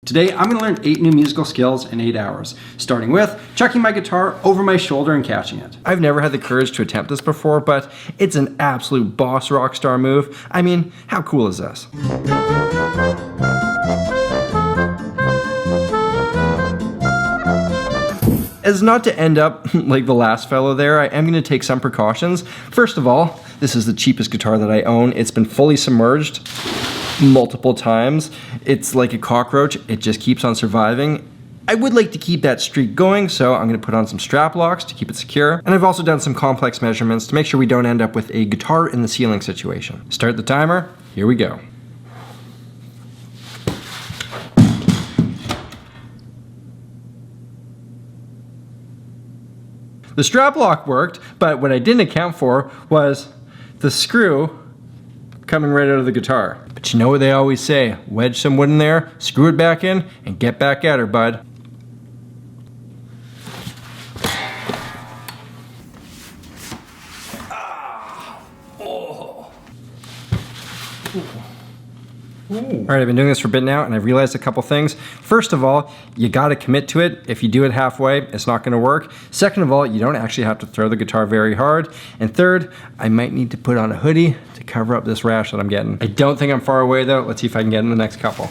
Today, I'm gonna learn 8 new musical skills in 8 hours, starting with chucking my guitar over my shoulder and catching it. I've never had the courage to attempt this before, but it's an absolute boss rock star move. I mean, how cool is this? As not to end up like the last fellow there, I am going to take some precautions. First of all, this is the cheapest guitar that I own. It's been fully submerged multiple times. It's like a cockroach. It just keeps on surviving. I would like to keep that streak going, so I'm going to put on some strap locks to keep it secure. And I've also done some complex measurements to make sure we don't end up with a guitar in the ceiling situation. Start the timer. Here we go. The strap lock worked, but what I didn't account for was the screw coming right out of the guitar. But you know what they always say, wedge some wood in there, screw it back in, and get back at her, bud. Alright, I've been doing this for a bit now, and I've realized a couple things. First of all, you gotta commit to it. If you do it halfway, it's not gonna work. Second of all, you don't actually have to throw the guitar very hard. And third, I might need to put on a hoodie to cover up this rash that I'm getting. I don't think I'm far away though. Let's see if I can get in the next couple.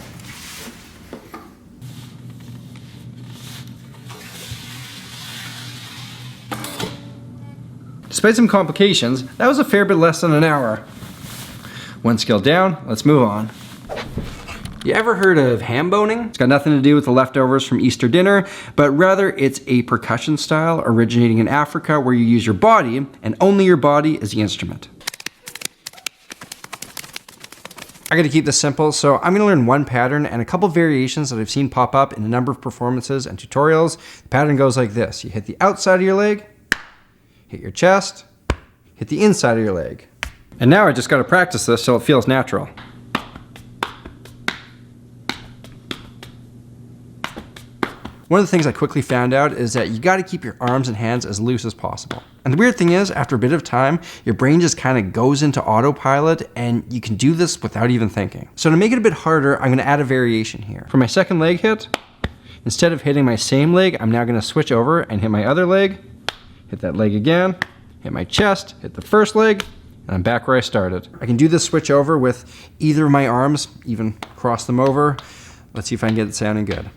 Despite some complications, that was a fair bit less than an hour. One skill down, let's move on. You ever heard of ham boning? It's got nothing to do with the leftovers from Easter dinner, but rather it's a percussion style originating in Africa where you use your body, and only your body, as the instrument. I gotta keep this simple, so I'm gonna learn one pattern and a couple variations that I've seen pop up in a number of performances and tutorials. The pattern goes like this. You hit the outside of your leg, hit your chest, hit the inside of your leg. And now I just gotta practice this so it feels natural. One of the things I quickly found out is that you gotta keep your arms and hands as loose as possible. And the weird thing is, after a bit of time, your brain just kind of goes into autopilot and you can do this without even thinking. So to make it a bit harder, I'm gonna add a variation here. For my second leg hit, instead of hitting my same leg, I'm now gonna switch over and hit my other leg, hit that leg again, hit my chest, hit the first leg, and I'm back where I started. I can do this switch over with either of my arms, even cross them over. Let's see if I can get it sounding good.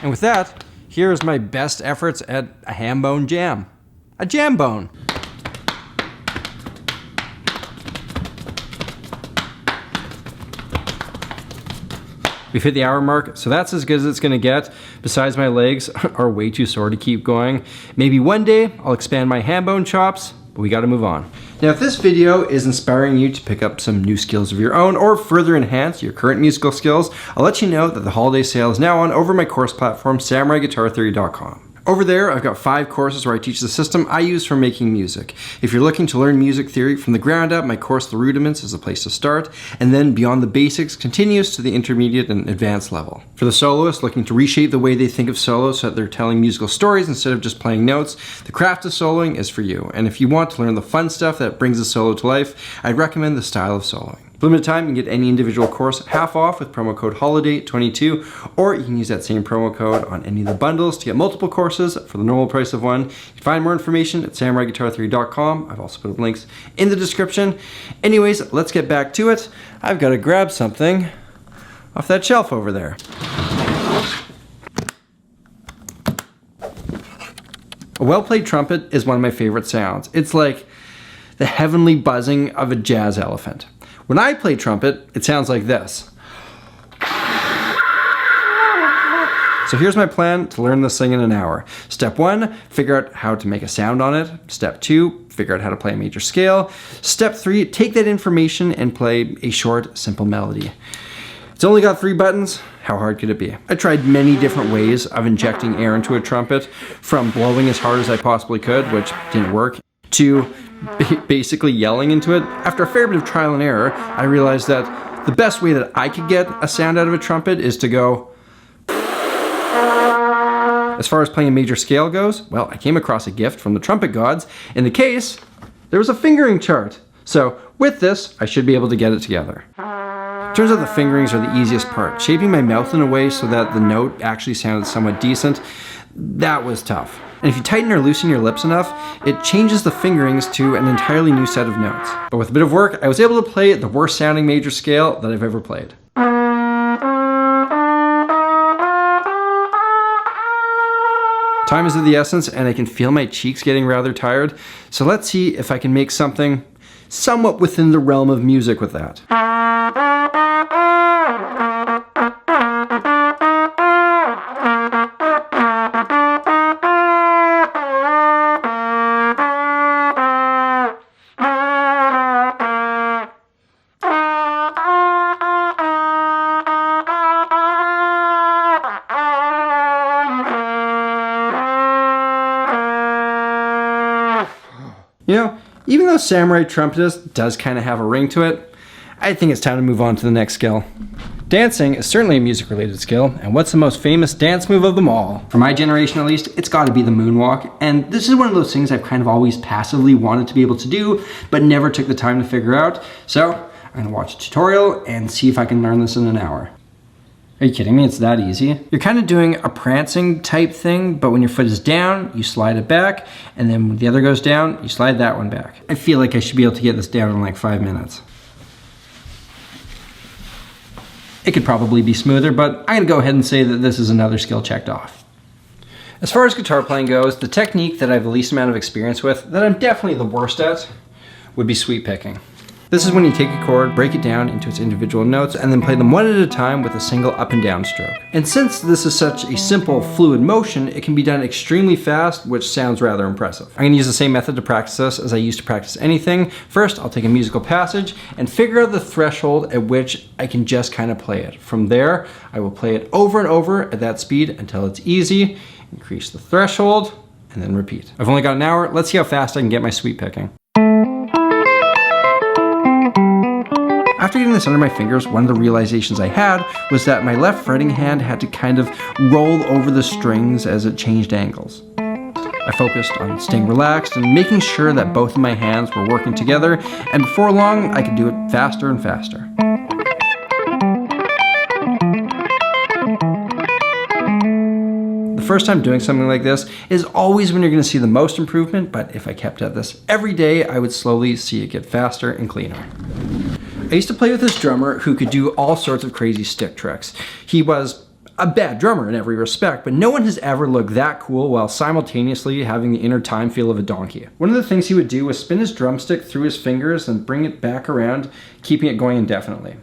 And with that, here's my best efforts at a ham bone jam. A jam bone. We've hit the hour mark, so that's as good as it's gonna get. Besides, my legs are way too sore to keep going. Maybe one day I'll expand my ham bone chops, but we gotta move on. Now, if this video is inspiring you to pick up some new skills of your own or further enhance your current musical skills, I'll let you know that the holiday sale is now on over my course platform, samuraiguitartheory.com. Over there, I've got 5 courses where I teach the system I use for making music. If you're looking to learn music theory from the ground up, my course, The Rudiments, is the place to start. And then Beyond the Basics continues to the intermediate and advanced level. For the soloists looking to reshape the way they think of solo so that they're telling musical stories instead of just playing notes, the craft of soloing is for you. And if you want to learn the fun stuff that brings a solo to life, I'd recommend the style of soloing. For limited time, you can get any individual course half off with promo code HOLIDAY22, or you can use that same promo code on any of the bundles to get multiple courses for the normal price of one. You can find more information at samuraiguitartheory.com. I've also put links in the description. Anyways, let's get back to it. I've got to grab something off that shelf over there. A well-played trumpet is one of my favorite sounds. It's like the heavenly buzzing of a jazz elephant. When I play trumpet, it sounds like this. So here's my plan to learn this thing in an hour. Step 1, figure out how to make a sound on it. Step 2, figure out how to play a major scale. Step 3, take that information and play a short, simple melody. It's only got 3 buttons. How hard could it be? I tried many different ways of injecting air into a trumpet, from blowing as hard as I possibly could, which didn't work, to basically yelling into it. After a fair bit of trial and error, I realized that the best way that I could get a sound out of a trumpet is to go. As far as playing a major scale goes, well, I came across a gift from the trumpet gods. In the case, there was a fingering chart. So with this, I should be able to get it together. Turns out the fingerings are the easiest part. Shaping my mouth in a way so that the note actually sounded somewhat decent, that was tough. And if you tighten or loosen your lips enough, it changes the fingerings to an entirely new set of notes. But with a bit of work, I was able to play the worst sounding major scale that I've ever played. Time is of the essence, and I can feel my cheeks getting rather tired. So let's see if I can make something somewhat within the realm of music with that. You know, even though Samurai Trumpetist does kind of have a ring to it, I think it's time to move on to the next skill. Dancing is certainly a music-related skill, and what's the most famous dance move of them all? For my generation at least, it's gotta be the moonwalk, and this is one of those things I've kind of always passively wanted to be able to do, but never took the time to figure out. So, I'm gonna watch a tutorial and see if I can learn this in an hour. Are you kidding me? It's that easy. You're kind of doing a prancing type thing, but when your foot is down, you slide it back, and then when the other goes down, you slide that one back. I feel like I should be able to get this down in like 5 minutes. It could probably be smoother, but I'm gonna go ahead and say that this is another skill checked off. As far as guitar playing goes, the technique that I have the least amount of experience with, that I'm definitely the worst at, would be sweep picking. This is when you take a chord, break it down into its individual notes, and then play them one at a time with a single up and down stroke. And since this is such a simple, fluid motion, it can be done extremely fast, which sounds rather impressive. I'm gonna use the same method to practice this as I used to practice anything. First, I'll take a musical passage and figure out the threshold at which I can just kind of play it. From there, I will play it over and over at that speed until it's easy, increase the threshold, and then repeat. I've only got an hour. Let's see how fast I can get my sweep picking. After getting this under my fingers, one of the realizations I had was that my left fretting hand had to kind of roll over the strings as it changed angles. I focused on staying relaxed and making sure that both of my hands were working together, and before long, I could do it faster and faster. The first time doing something like this is always when you're going to see the most improvement, but if I kept at this every day, I would slowly see it get faster and cleaner. I used to play with this drummer who could do all sorts of crazy stick tricks. He was a bad drummer in every respect, but no one has ever looked that cool while simultaneously having the inner time feel of a donkey. One of the things he would do was spin his drumstick through his fingers and bring it back around, keeping it going indefinitely.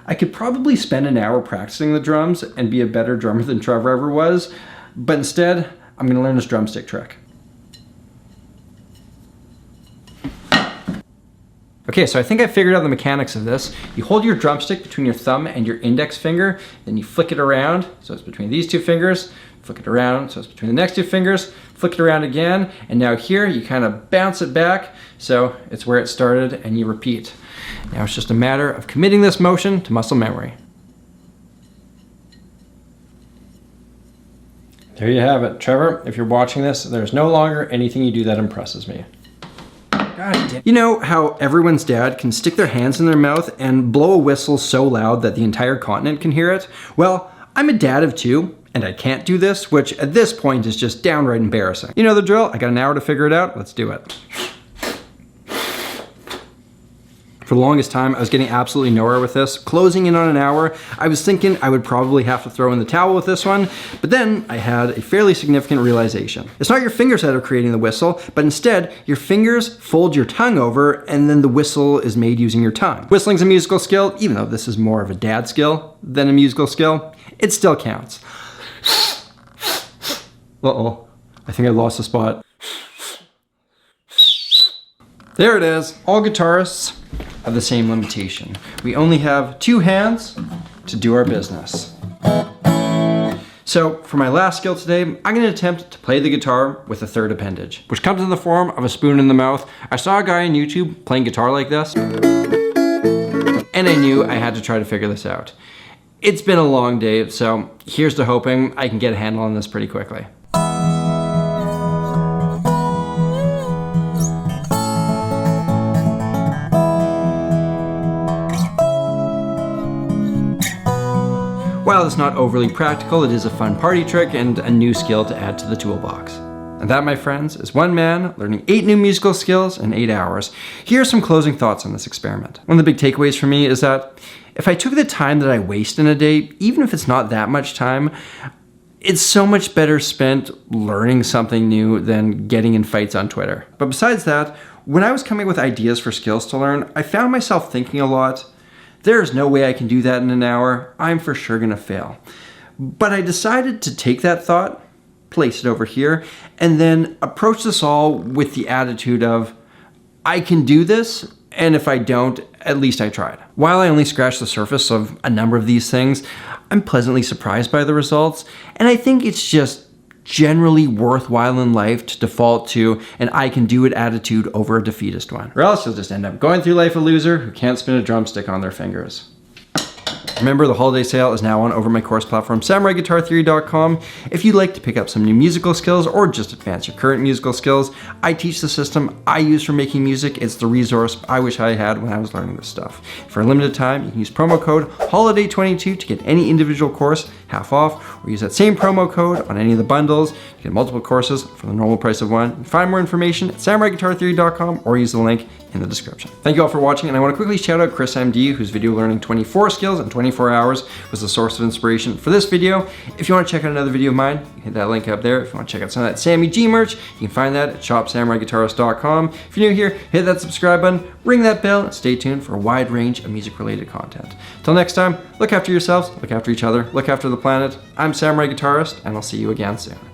I could probably spend an hour practicing the drums and be a better drummer than Trevor ever was, but instead, I'm going to learn this drumstick trick. Okay, so I think I figured out the mechanics of this. You hold your drumstick between your thumb and your index finger, then you flick it around, so it's between these two fingers, flick it around, so it's between the next two fingers, flick it around again, and now here you kind of bounce it back, so it's where it started, and you repeat. Now it's just a matter of committing this motion to muscle memory. There you have it. Trevor, if you're watching this, there's no longer anything you do that impresses me. God damn. You know how everyone's dad can stick their hands in their mouth and blow a whistle so loud that the entire continent can hear it? Well, I'm a dad of two, and I can't do this, which at this point is just downright embarrassing. You know the drill. I got an hour to figure it out. Let's do it. For the longest time, I was getting absolutely nowhere with this. Closing in on an hour, I was thinking I would probably have to throw in the towel with this one, but then I had a fairly significant realization. It's not your fingers that are creating the whistle, but instead, your fingers fold your tongue over, and then the whistle is made using your tongue. Whistling's a musical skill, even though this is more of a dad skill than a musical skill, it still counts. Uh-oh, I think I lost the spot. There it is. All guitarists have the same limitation. We only have two hands to do our business. So for my last skill today, I'm going to attempt to play the guitar with a third appendage, which comes in the form of a spoon in the mouth. I saw a guy on YouTube playing guitar like this, and I knew I had to try to figure this out. It's been a long day, so here's to hoping I can get a handle on this pretty quickly. While it's not overly practical, it is a fun party trick and a new skill to add to the toolbox. And that, my friends, is one man learning 8 new musical skills in 8 hours. Here are some closing thoughts on this experiment. One of the big takeaways for me is that if I took the time that I waste in a day, even if it's not that much time, it's so much better spent learning something new than getting in fights on Twitter. But besides that, when I was coming up with ideas for skills to learn, I found myself thinking a lot, there's no way I can do that in an hour, I'm for sure gonna fail. But I decided to take that thought, place it over here, and then approach this all with the attitude of, I can do this, and if I don't, at least I tried. While I only scratched the surface of a number of these things, I'm pleasantly surprised by the results, and I think it's just generally worthwhile in life to default to an I can do it attitude over a defeatist one. Or else you'll just end up going through life a loser who can't spin a drumstick on their fingers. Remember, the holiday sale is now on over my course platform, samuraiguitartheory.com. If you'd like to pick up some new musical skills or just advance your current musical skills, I teach the system I use for making music. It's the resource I wish I had when I was learning this stuff. For a limited time, you can use promo code HOLIDAY22 to get any individual course half off, or use that same promo code on any of the bundles. You get multiple courses for the normal price of one. You can find more information at samuraiguitartheory.com or use the link in the description. Thank you all for watching, and I want to quickly shout out Chris MD, whose video learning 24 skills in 24 hours was the source of inspiration for this video. If you want to check out another video of mine, you can hit that link up there. If you want to check out some of that Sammy G merch, you can find that at shopsamuraiguitarist.com. If you're new here, hit that subscribe button, ring that bell, and stay tuned for a wide range of music-related content. Till next time, look after yourselves, look after each other, look after the planet. I'm Samurai Guitarist, and I'll see you again soon.